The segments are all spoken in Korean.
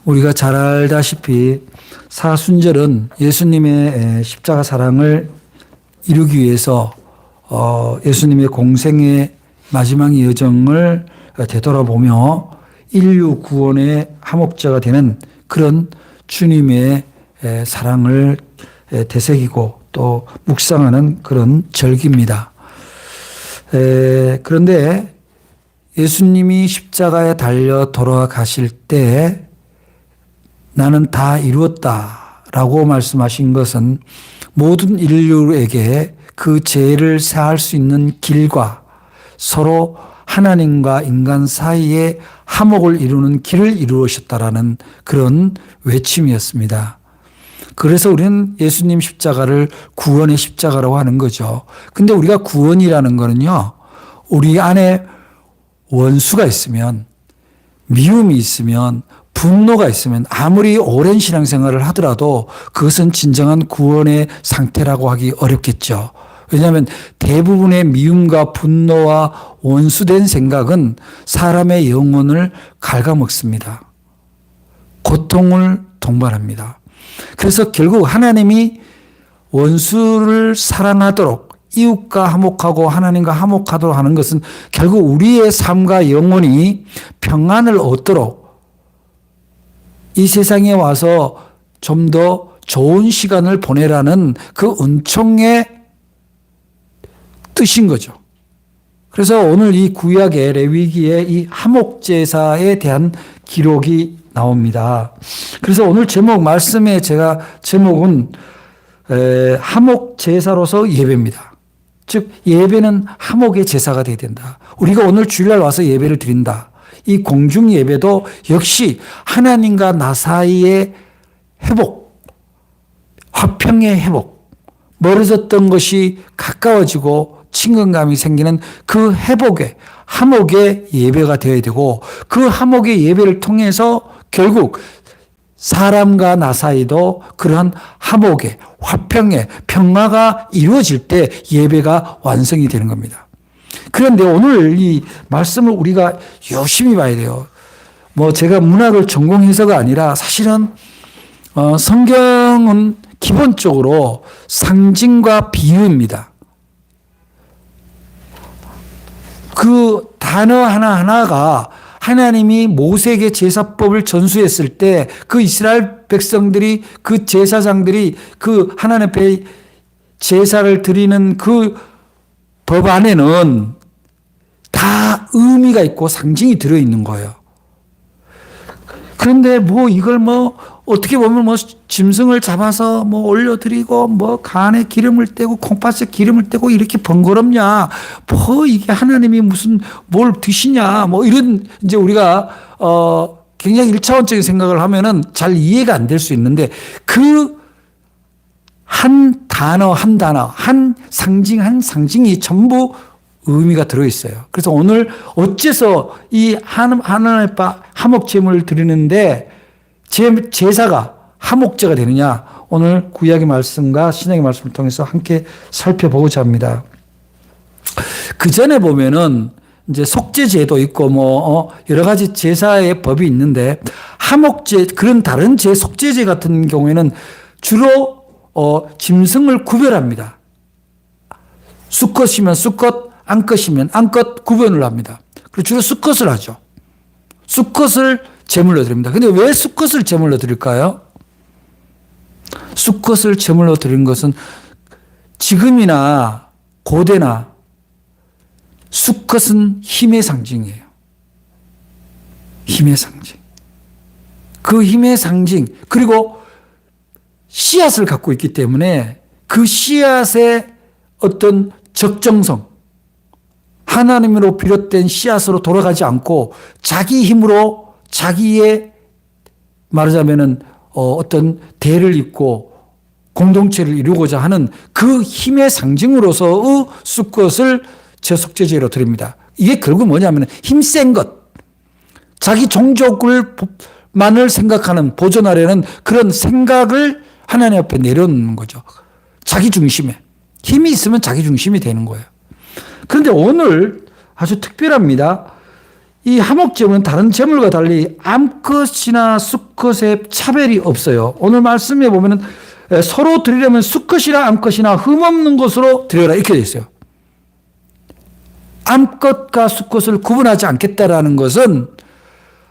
우리가 잘 알다시피 사순절은 예수님의 십자가 사랑을 이루기 위해서 예수님의 공생의 마지막 여정을 되돌아보며 인류 구원의 화목제가 되는 그런 주님의 사랑을 되새기고 또 묵상하는 그런 절기입니다. 그런데 예수님이 십자가에 달려 돌아가실 때 나는 다 이루었다라고 말씀하신 것은 모든 인류에게 그 죄를 사할 수 있는 길과 서로 하나님과 인간 사이에 화목을 이루는 길을 이루셨다라는 그런 외침이었습니다. 그래서 우리는 예수님 십자가를 구원의 십자가라고 하는 거죠. 근데 우리가 구원이라는 거는요, 우리 안에 원수가 있으면, 미움이 있으면, 분노가 있으면 아무리 오랜 신앙생활을 하더라도 그것은 진정한 구원의 상태라고 하기 어렵겠죠. 왜냐하면 대부분의 미움과 분노와 원수된 생각은 사람의 영혼을 갉아먹습니다. 고통을 동반합니다. 그래서 결국 하나님이 원수를 사랑하도록 이웃과 화목하고 하나님과 화목하도록 하는 것은 결국 우리의 삶과 영혼이 평안을 얻도록 이 세상에 와서 좀 더 좋은 시간을 보내라는 그 은총의 뜻인 거죠. 그래서 오늘 이 구약의 레위기의 이 화목제사에 대한 기록이 나옵니다. 그래서 오늘 말씀의 제목은 화목제사로서 예배입니다. 즉 예배는 화목의 제사가 되어야 된다. 우리가 오늘 주일날 와서 예배를 드린다. 이 공중 예배도 역시 하나님과 나 사이의 회복, 화평의 회복, 멀어졌던 것이 가까워지고 친근감이 생기는 그 회복의, 화목의 예배가 되어야 되고 그 화목의 예배를 통해서 결국 사람과 나 사이도 그러한 화목의, 화평의 평화가 이루어질 때 예배가 완성이 되는 겁니다. 그런데 오늘 이 말씀을 우리가 열심히 봐야 돼요. 제가 문학을 전공해서가 아니라 사실은 성경은 기본적으로 상징과 비유입니다. 그 단어 하나하나가 하나님이 모세에게 제사법을 전수했을 때 그 이스라엘 백성들이 그 제사장들이 그 하나님 앞에 제사를 드리는 그 법 안에는 다 의미가 있고 상징이 들어있는 거예요. 그런데 이걸 어떻게 보면 짐승을 잡아서 올려드리고 간에 기름을 떼고 콩팥에 기름을 떼고 이렇게 번거롭냐. 이게 하나님이 무슨 뭘 드시냐. 이런 이제 우리가 굉장히 일차원적인 생각을 하면은 잘 이해가 안 될 수 있는데 그 한 단어, 한 상징이 전부 의미가 들어있어요. 그래서 오늘 어째서 이 하나님 앞에 화목제물을 드리는데 제사가 화목제가 되느냐? 오늘 구약의 말씀과 신약의 말씀을 통해서 함께 살펴보고자 합니다. 그 전에 보면은 이제 속죄제도 있고 여러 가지 제사의 법이 있는데 화목제 그런 다른 속죄제 같은 경우에는 주로 짐승을 구별합니다. 수컷이면 수컷, 암컷이면 암컷 구분을 합니다. 그리고 주로 수컷을 하죠. 수컷을 제물로 드립니다. 근데 왜 수컷을 제물로 드릴까요? 수컷을 제물로 드리는 것은 지금이나 고대나 수컷은 힘의 상징이에요. 힘의 상징. 그 힘의 상징, 그리고 씨앗을 갖고 있기 때문에 그 씨앗의 어떤 적정성, 하나님으로 비롯된 씨앗으로 돌아가지 않고 자기 힘으로 자기의 말하자면은 어떤 대를 잇고 공동체를 이루고자 하는 그 힘의 상징으로서의 수컷을 제속죄제로 드립니다. 이게 결국 뭐냐면 힘센 것, 자기 종족을만을 생각하는 보존하려는 그런 생각을 하나님 앞에 내려놓는 거죠. 자기 중심에. 힘이 있으면 자기 중심이 되는 거예요. 그런데 오늘 아주 특별합니다. 이 하목제물은 다른 제물과 달리 암컷이나 수컷의 차별이 없어요. 오늘 말씀에 보면은 서로 드리려면 수컷이나 암컷이나 흠없는 것으로 드려라 이렇게 되어 있어요. 암컷과 수컷을 구분하지 않겠다라는 것은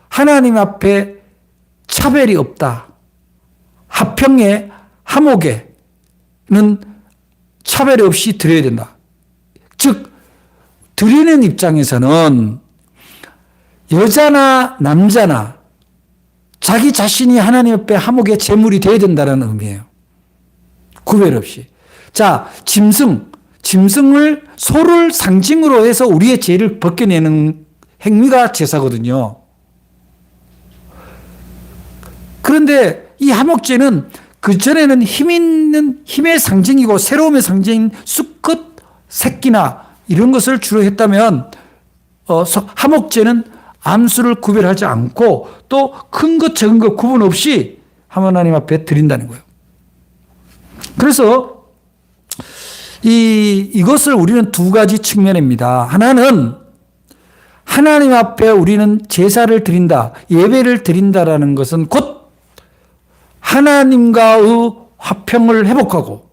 하나님 앞에 차별이 없다. 화평에 하목에는 차별이 없이 드려야 된다. 즉 드리는 입장에서는 여자나 남자나 자기 자신이 하나님 앞에 하목의 제물이 되어야 된다는 의미예요. 구별 없이. 자, 짐승을 소를 상징으로 해서 우리의 죄를 벗겨내는 행위가 제사거든요. 그런데 이 하목제는 그전에는 힘의 상징이고 새로움의 상징인 수컷, 새끼나 이런 것을 주로 했다면 하목제는 암수를 구별하지 않고 또 큰 것 적은 것 구분 없이 하나님 앞에 드린다는 거예요. 그래서 이것을 우리는 두 가지 측면입니다. 하나는 하나님 앞에 우리는 제사를 드린다, 예배를 드린다라는 것은 곧 하나님과의 화평을 회복하고,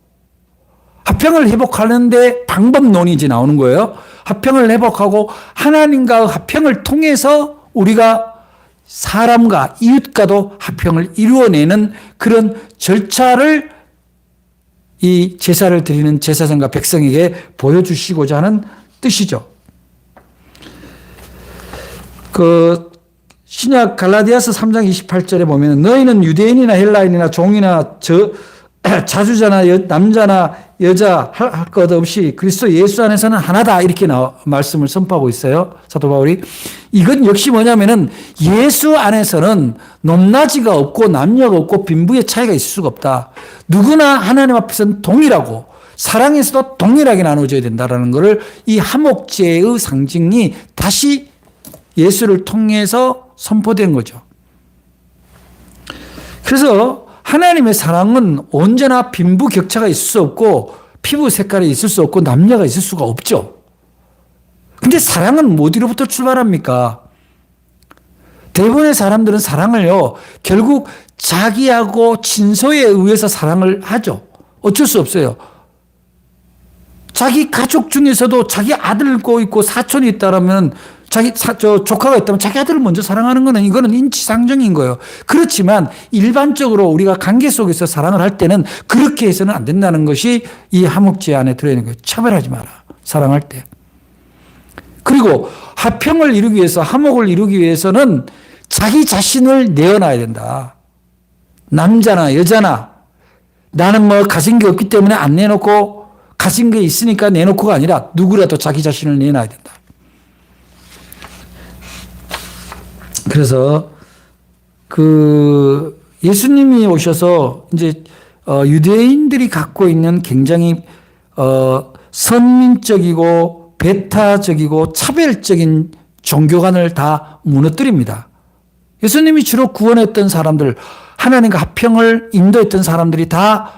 화평을 회복하는데 방법론이 이제 나오는 거예요. 화평을 회복하고 하나님과의 화평을 통해서 우리가 사람과 이웃과도 화평을 이루어내는 그런 절차를 이 제사를 드리는 제사장과 백성에게 보여주시고자 하는 뜻이죠. 신약 갈라디아서 3장 28절에 보면 너희는 유대인이나 헬라인이나 종이나 자주자나 남자나 여자 할 것 없이 그리스도 예수 안에서는 하나다 이렇게 말씀을 선포하고 있어요. 사도 바울이. 이건 역시 뭐냐면은 예수 안에서는 높낮이가 없고 남녀가 없고 빈부의 차이가 있을 수가 없다. 누구나 하나님 앞에서는 동일하고 사랑에서도 동일하게 나눠져야 된다라는 것을 이 하목제의 상징이 다시 예수를 통해서 선포된 거죠. 그래서 하나님의 사랑은 언제나 빈부 격차가 있을 수 없고 피부 색깔이 있을 수 없고 남녀가 있을 수가 없죠. 근데 사랑은 어디로부터 출발합니까? 대부분의 사람들은 사랑을요, 결국 자기하고 친소에 의해서 사랑을 하죠. 어쩔 수 없어요. 자기 가족 중에서도 자기 아들고 있고 사촌이 있다라면 조카가 있다면 자기 아들을 먼저 사랑하는 거는 이거는 인지상정인 거예요. 그렇지만 일반적으로 우리가 관계 속에서 사랑을 할 때는 그렇게 해서는 안 된다는 것이 이 하목제 안에 들어있는 거예요. 차별하지 마라. 사랑할 때. 그리고 화평을 이루기 위해서, 하목을 이루기 위해서는 자기 자신을 내어놔야 된다. 남자나 여자나 나는 뭐 가진 게 없기 때문에 안 내놓고 가진 게 있으니까 내놓고가 아니라 누구라도 자기 자신을 내놔야 된다. 그래서 예수님이 오셔서 이제 유대인들이 갖고 있는 굉장히 선민적이고 배타적이고 차별적인 종교관을 다 무너뜨립니다. 예수님이 주로 구원했던 사람들, 하나님과 화평을 인도했던 사람들이 다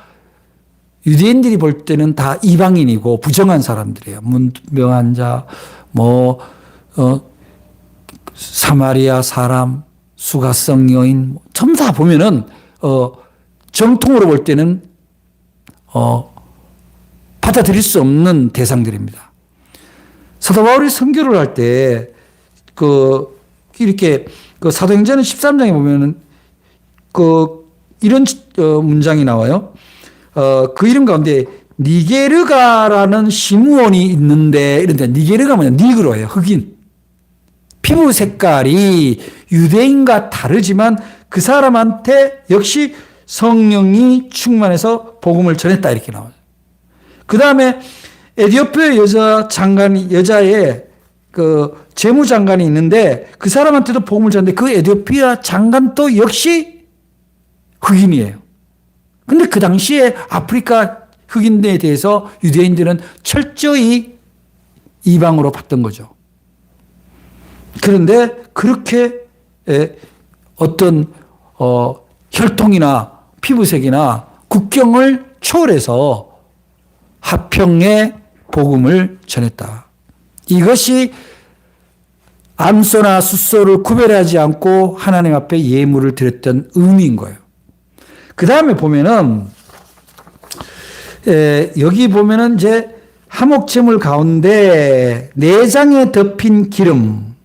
유대인들이 볼 때는 다 이방인이고 부정한 사람들이에요. 문병한 자, 사마리아 사람, 수가성 여인, 전부 다 보면은, 정통으로 볼 때는, 받아들일 수 없는 대상들입니다. 사도 바울이 선교를 할 때, 이렇게, 사도행전 13장에 보면은, 이런 문장이 나와요. 그 이름 가운데, 니게르가라는 시므온이 있는데, 이런데, 니게르가 뭐냐? 니그로예요. 흑인. 피부 색깔이 유대인과 다르지만 그 사람한테 역시 성령이 충만해서 복음을 전했다 이렇게 나와요. 그 다음에 에티오피아 여자의 재무장관이 있는데 그 사람한테도 복음을 전했는데 그 에티오피아 장관도 역시 흑인이에요. 근데 그 당시에 아프리카 흑인에 대해서 유대인들은 철저히 이방으로 봤던 거죠. 그런데 그렇게 어떤 혈통이나 피부색이나 국경을 초월해서 화평의 복음을 전했다. 이것이 암소나 숫소를 구별하지 않고 하나님 앞에 예물을 드렸던 의미인 거예요. 그 다음에 보면은, 여기 보면은 이제 화목제물 가운데 내장에 덮인 기름,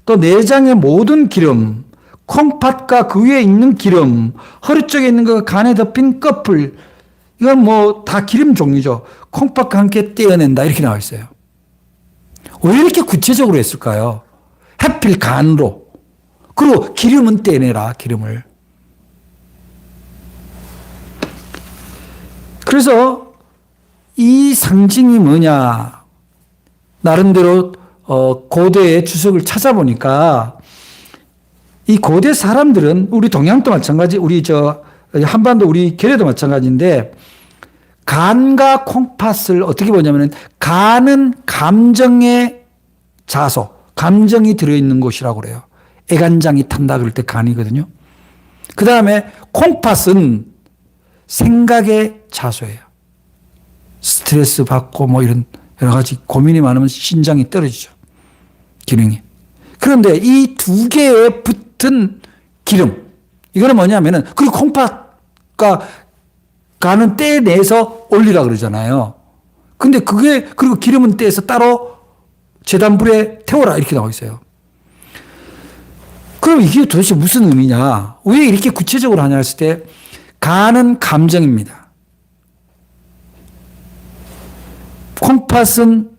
또 내장의 모든 기름, 콩팥과 그 위에 있는 기름, 허리 쪽에 있는 그 간에 덮인 꺼풀, 이건 뭐 다 기름 종류죠. 콩팥과 함께 떼어낸다 이렇게 나와 있어요. 왜 이렇게 구체적으로 했을까요? 하필 간으로. 그리고 기름은 떼내라, 기름을. 그래서 이 상징이 뭐냐. 나름대로 고대의 주석을 찾아보니까 이 고대 사람들은 우리 동양도 마찬가지, 우리 한반도 우리 계례도 마찬가지인데 간과 콩팥을 어떻게 보냐면은 간은 감정의 자소, 감정이 들어있는 곳이라고 그래요. 애간장이 탄다 그럴 때 간이거든요. 그 다음에 콩팥은 생각의 자소예요. 스트레스 받고 뭐 이런 여러 가지 고민이 많으면 신장이 떨어지죠. 기능이. 그런데 이 두 개에 붙은 기름, 이거는 뭐냐면은, 그리고 콩팥과 간은 떼내서 올리라 그러잖아요. 근데 그리고 기름은 떼서 따로 제단불에 태워라 이렇게 나와 있어요. 그럼 이게 도대체 무슨 의미냐? 왜 이렇게 구체적으로 하냐 했을 때, 간은 감정입니다. 콩팥은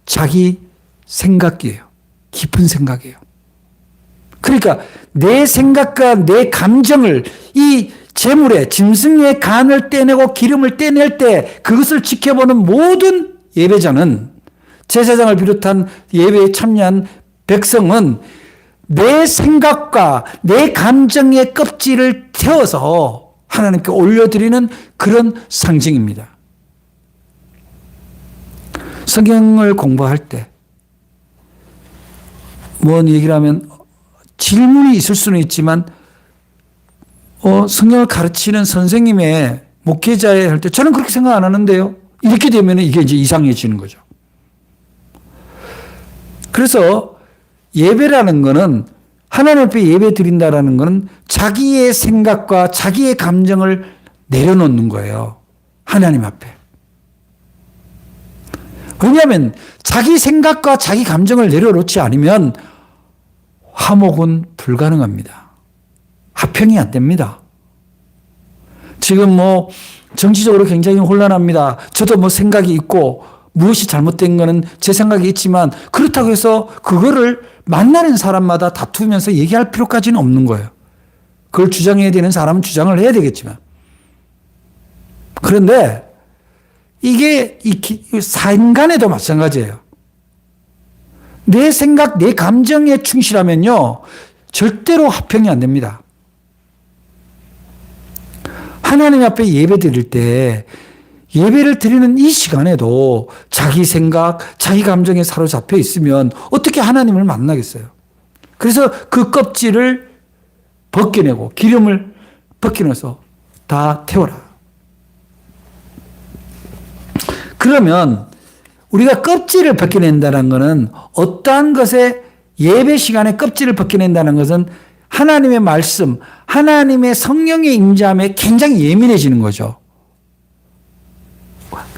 자기 생각이에요. 깊은 생각이에요. 그러니까 내 생각과 내 감정을 이 제물에 짐승의 간을 떼내고 기름을 떼낼 때 그것을 지켜보는 모든 예배자는, 제사장을 비롯한 예배에 참여한 백성은 내 생각과 내 감정의 껍질을 태워서 하나님께 올려드리는 그런 상징입니다. 성경을 공부할 때 뭔 얘기를 하면 질문이 있을 수는 있지만 성경을 가르치는 선생님의 목회자에 할 때 저는 그렇게 생각 안 하는데요. 이렇게 되면 이게 이제 이상해지는 거죠. 그래서 예배라는 거는, 하나님 앞에 예배 드린다라는 거는 자기의 생각과 자기의 감정을 내려놓는 거예요. 하나님 앞에. 왜냐하면 자기 생각과 자기 감정을 내려놓지 않으면 화목은 불가능합니다. 화평이 안 됩니다. 지금 뭐 정치적으로 굉장히 혼란합니다. 저도 뭐 생각이 있고 무엇이 잘못된 거는 제 생각이 있지만 그렇다고 해서 그거를 만나는 사람마다 다투면서 얘기할 필요까지는 없는 거예요. 그걸 주장해야 되는 사람은 주장을 해야 되겠지만. 그런데 이게 삶 간에도 마찬가지예요. 내 생각, 내 감정에 충실하면요, 절대로 화평이 안 됩니다. 하나님 앞에 예배 드릴 때, 예배를 드리는 이 시간에도 자기 생각, 자기 감정에 사로잡혀 있으면 어떻게 하나님을 만나겠어요? 그래서 그 껍질을 벗겨내고, 기름을 벗겨내서 다 태워라. 그러면 우리가 껍질을 벗겨낸다는 것은, 어떠한 것에 예배 시간에 껍질을 벗겨낸다는 것은 하나님의 말씀, 하나님의 성령의 임재함에 굉장히 예민해지는 거죠.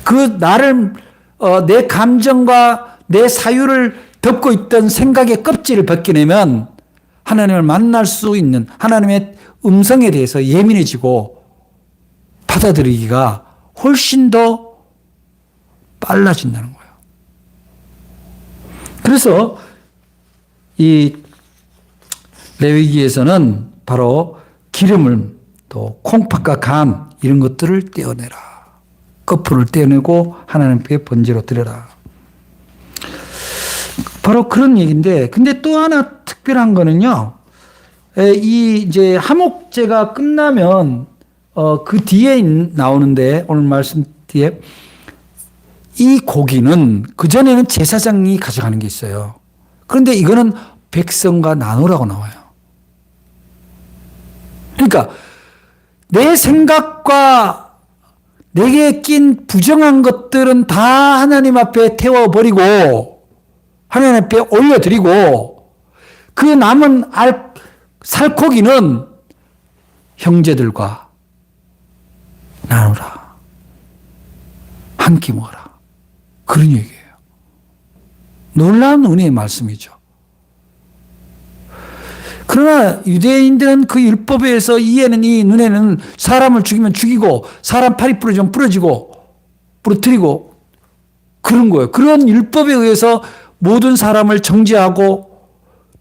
그 나를 내 감정과 내 사유를 덮고 있던 생각의 껍질을 벗겨내면 하나님을 만날 수 있는 하나님의 음성에 대해서 예민해지고 받아들이기가 훨씬 더 빨라진다는 거예요. 그래서 이 레위기에서는 바로 기름을, 또 콩팥과 간 이런 것들을 떼어내라. 거풀을 떼어내고 하나님께 번제로 드려라. 바로 그런 얘기인데, 근데 또 하나 특별한 거는요, 이 이제 화목제가 끝나면 그 뒤에 나오는데, 오늘 말씀 뒤에 이 고기는 그전에는 제사장이 가져가는 게 있어요. 그런데 이거는 백성과 나누라고 나와요. 그러니까 내 생각과 내게 낀 부정한 것들은 다 하나님 앞에 태워버리고 하나님 앞에 올려드리고 그 남은 살코기는 형제들과 나누라. 한 끼 먹어라. 그런 얘기예요. 놀라운 은혜의 말씀이죠. 그러나 유대인들은 그 율법에 의해서 이에는 이 눈에는 사람을 죽이면 죽이고 사람 팔이 부러지면 부러뜨리고 그런 거예요. 그런 율법에 의해서 모든 사람을 정죄하고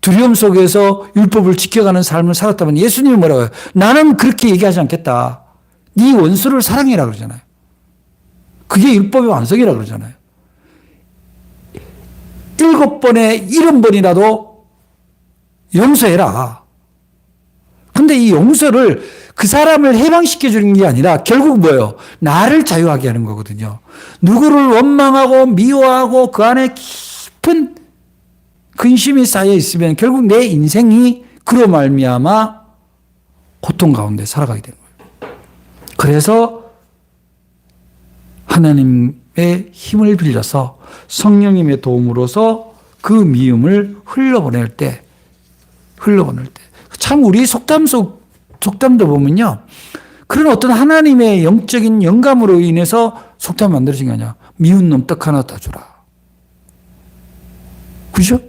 두려움 속에서 율법을 지켜가는 삶을 살았다면 예수님이 뭐라고 해요? 나는 그렇게 얘기하지 않겠다. 네 원수를 사랑해라 그러잖아요. 그게 율법의 완성이라 그러잖아요. 7번에 70번이라도 용서해라. 근데 이 용서를 그 사람을 해방시켜 주는 게 아니라 결국 뭐예요? 나를 자유하게 하는 거거든요. 누구를 원망하고 미워하고 그 안에 깊은 근심이 쌓여 있으면 결국 내 인생이 그로 말미암아 고통 가운데 살아가게 되는 거예요. 그래서 하나님의 힘을 빌려서 성령님의 도움으로서 그 미움을 흘러보낼 때 참 우리 속담도 보면요. 그런 어떤 하나님의 영적인 영감으로 인해서 속담이 만들어진 게 아니야. 미운 놈 떡 하나 더 주라. 그죠?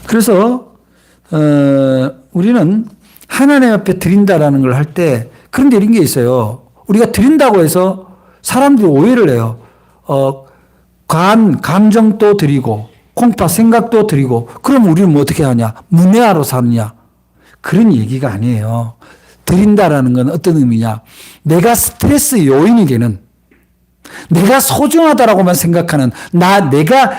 그래서 우리는 하나님 앞에 드린다라는 걸 할 때 그런데 이런 게 있어요. 우리가 드린다고 해서 사람들이 오해를 해요. 감정도 드리고 콩팥 생각도 드리고 그럼 우리는 뭐 어떻게 하냐? 문외하러 사느냐? 그런 얘기가 아니에요. 드린다라는 건 어떤 의미냐? 내가 스트레스 요인이 되는 내가 소중하다라고만 생각하는 내가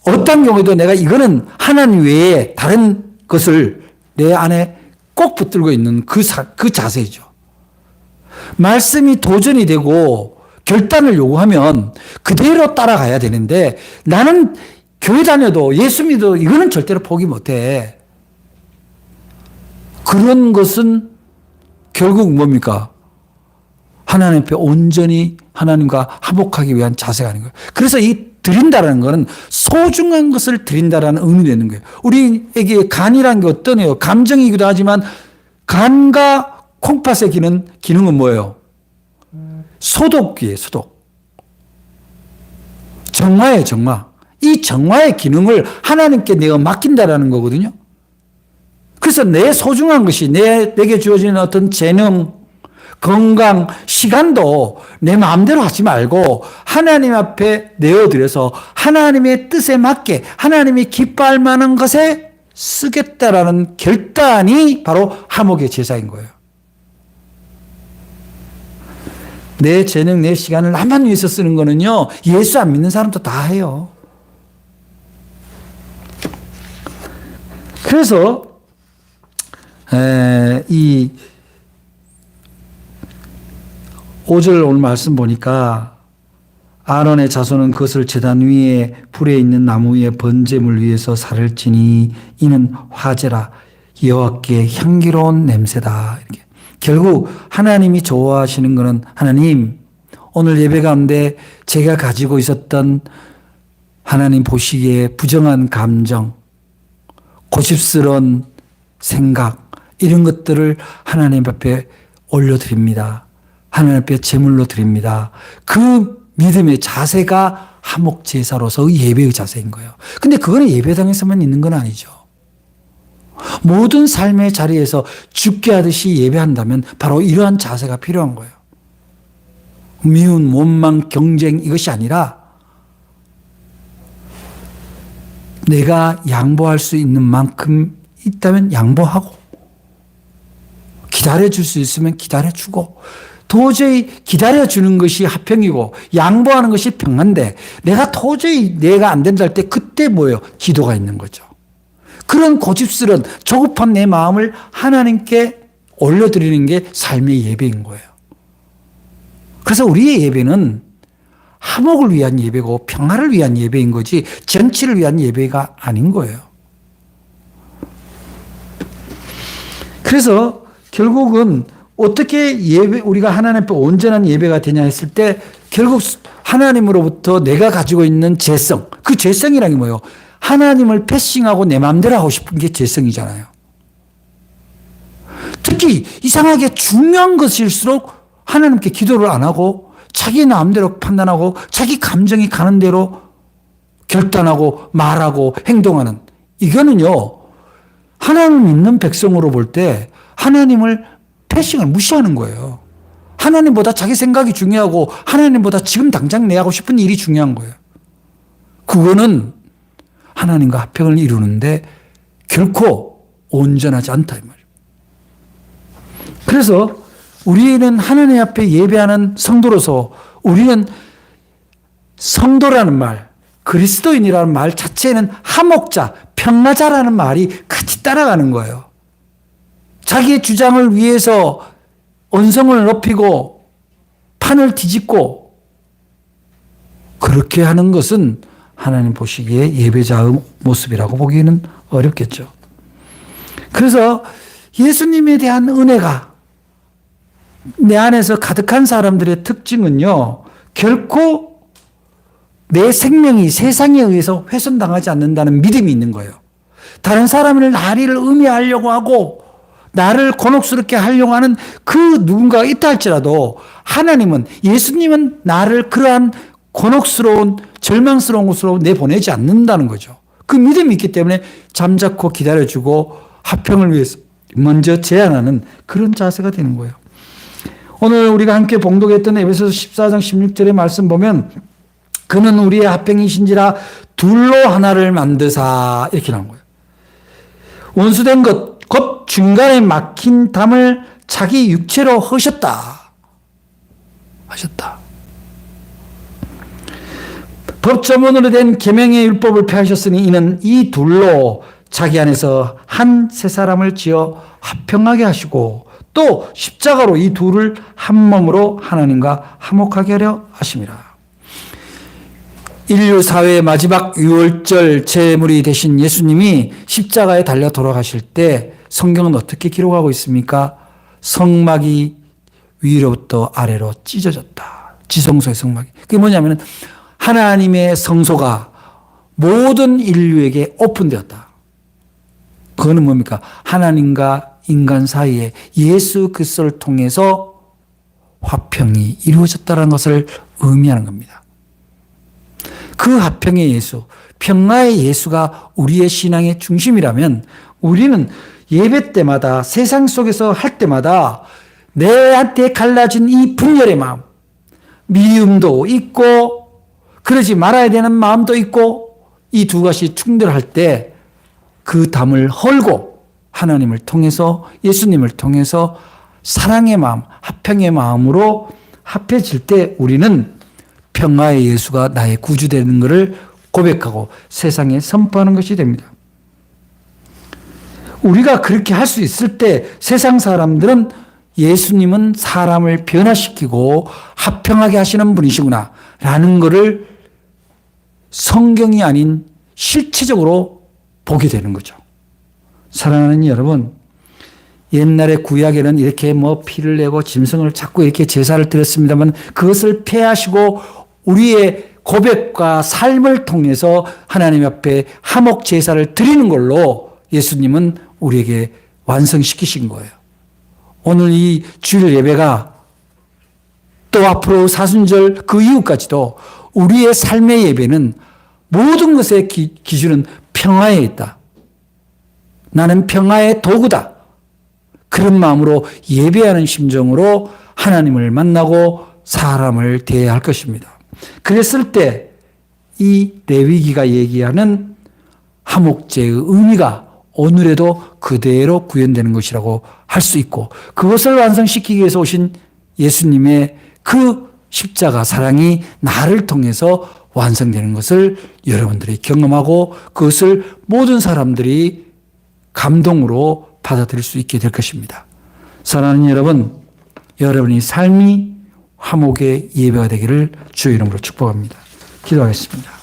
어떤 경우에도 내가 이거는 하나님 외에 다른 것을 내 안에 꼭 붙들고 있는 그 자세죠. 말씀이 도전이 되고 결단을 요구하면 그대로 따라가야 되는데 나는 교회 다녀도 예수 믿어도 이거는 절대로 포기 못해. 그런 것은 결국 뭡니까? 하나님 앞에 온전히 하나님과 화목하기 위한 자세가 아닌 거예요. 그래서 이 드린다라는 것은 소중한 것을 드린다라는 의미가 있는 거예요. 우리에게 간이라는 게 어떠네요? 감정이기도 하지만 간과 콩팥의 기능은 뭐예요? 소독기예요, 소독. 정화예요, 정화. 이 정화의 기능을 하나님께 내가 맡긴다라는 거거든요. 그래서 내 소중한 것이 내게 주어지는 어떤 재능, 건강, 시간도 내 마음대로 하지 말고 하나님 앞에 내어드려서 하나님의 뜻에 맞게 하나님이 기뻐할 만한 것에 쓰겠다라는 결단이 바로 화목의 제사인 거예요. 내 재능, 내 시간을 나만 위해서 쓰는 거는요, 예수 안 믿는 사람도 다 해요. 그래서, 이 5절 오늘 말씀 보니까 아론의 자손은 그것을 제단 위에 불에 있는 나무 위에 번제물 위에서 살을 찌니 이는 화제라 여호와께 향기로운 냄새다. 이렇게. 결국 하나님이 좋아하시는 것은 하나님 오늘 예배 가운데 제가 가지고 있었던 하나님 보시기에 부정한 감정, 고집스러운 생각 이런 것들을 하나님 앞에 올려드립니다. 하나님 앞에 제물로 드립니다. 그 믿음의 자세가 화목제사로서의 예배의 자세인 거예요. 근데 그거는 예배당에서만 있는 건 아니죠. 모든 삶의 자리에서 죽게 하듯이 예배한다면 바로 이러한 자세가 필요한 거예요. 미운, 원망, 경쟁 이것이 아니라 내가 양보할 수 있는 만큼 있다면 양보하고 기다려줄 수 있으면 기다려주고 도저히 기다려주는 것이 화평이고 양보하는 것이 평안데 내가 도저히 내가 안 된다 할 때 그때 뭐예요? 기도가 있는 거죠. 그런 고집스러운 조급한 내 마음을 하나님께 올려드리는 게 삶의 예배인 거예요. 그래서 우리의 예배는 화목을 위한 예배고 평화를 위한 예배인 거지 정치를 위한 예배가 아닌 거예요. 그래서 결국은 어떻게 우리가 하나님 앞에 온전한 예배가 되냐 했을 때 결국 하나님으로부터 내가 가지고 있는 죄성, 그 죄성이란 게 뭐예요? 하나님을 패싱하고 내 마음대로 하고 싶은 게 죄성이잖아요. 특히 이상하게 중요한 것일수록 하나님께 기도를 안 하고 자기 마음대로 판단하고 자기 감정이 가는 대로 결단하고 말하고 행동하는, 이거는요, 하나님 믿는 백성으로 볼 때 하나님을 패싱을 무시하는 거예요. 하나님보다 자기 생각이 중요하고 하나님보다 지금 당장 내 하고 싶은 일이 중요한 거예요. 그거는 하나님과 합평을 이루는데 결코 온전하지 않다 이 말이에요. 그래서 우리는 하나님 앞에 예배하는 성도로서 우리는 성도라는 말, 그리스도인이라는 말 자체는 화목자, 평화자라는 말이 같이 따라가는 거예요. 자기의 주장을 위해서 언성을 높이고 판을 뒤집고 그렇게 하는 것은 하나님 보시기에 예배자의 모습이라고 보기에는 어렵겠죠. 그래서 예수님에 대한 은혜가 내 안에서 가득한 사람들의 특징은요, 결코 내 생명이 세상에 의해서 훼손당하지 않는다는 믿음이 있는 거예요. 다른 사람을 나를 음해하려고 하고 나를 곤혹스럽게 하려고 하는 그 누군가가 있다 할지라도 하나님은, 예수님은 나를 그러한 곤혹스러운 절망스러운 곳으로 내보내지 않는다는 거죠. 그 믿음이 있기 때문에 잠자코 기다려주고 화평을 위해서 먼저 제안하는 그런 자세가 되는 거예요. 오늘 우리가 함께 봉독했던 에베소서 14장 16절의 말씀 보면 그는 우리의 화평이신지라 둘로 하나를 만드사 이렇게 나온 거예요. 원수된 것 곧 중간에 막힌 담을 자기 육체로 하셨다. 법조문으로 된 계명의 율법을 폐하셨으니 이는 이 둘로 자기 안에서 한 세 사람을 지어 화평하게 하시고 또 십자가로 이 둘을 한 몸으로 하나님과 화목하게 하려 하심이라. 인류 사회의 마지막 유월절 제물이 되신 예수님이 십자가에 달려 돌아가실 때 성경은 어떻게 기록하고 있습니까? 성막이 위로부터 아래로 찢어졌다. 지성소의 성막이. 그게 뭐냐면 하나님의 성소가 모든 인류에게 오픈되었다. 그거는 뭡니까? 하나님과 인간 사이에 예수 그리스도를 통해서 화평이 이루어졌다는 것을 의미하는 겁니다. 그 화평의 예수, 평화의 예수가 우리의 신앙의 중심이라면 우리는 예배 때마다 세상 속에서 할 때마다 내한테 갈라진 이 분열의 마음, 미움도 있고 그러지 말아야 되는 마음도 있고 이 두 가지 충돌할 때 그 담을 헐고 하나님을 통해서 예수님을 통해서 사랑의 마음, 화평의 마음으로 합해질 때 우리는 평화의 예수가 나의 구주되는 것을 고백하고 세상에 선포하는 것이 됩니다. 우리가 그렇게 할 수 있을 때 세상 사람들은 예수님은 사람을 변화시키고 화평하게 하시는 분이시구나 라는 것을 성경이 아닌 실체적으로 보게 되는 거죠. 사랑하는 여러분, 옛날에 구약에는 이렇게 피를 내고 짐승을 잡고 이렇게 제사를 드렸습니다만 그것을 폐하시고 우리의 고백과 삶을 통해서 하나님 앞에 화목 제사를 드리는 걸로 예수님은 우리에게 완성시키신 거예요. 오늘 이 주일 예배가 또 앞으로 사순절 그 이후까지도 우리의 삶의 예배는 모든 것의 기준은 평화에 있다. 나는 평화의 도구다. 그런 마음으로 예배하는 심정으로 하나님을 만나고 사람을 대해야 할 것입니다. 그랬을 때 이 레위기가 얘기하는 화목제의 의미가 오늘에도 그대로 구현되는 것이라고 할 수 있고 그것을 완성시키기 위해서 오신 예수님의 그 십자가 사랑이 나를 통해서 완성되는 것을 여러분들이 경험하고 그것을 모든 사람들이 감동으로 받아들일 수 있게 될 것입니다. 사랑하는 여러분, 여러분의 삶이 화목의 예배가 되기를 주의 이름으로 축복합니다. 기도하겠습니다.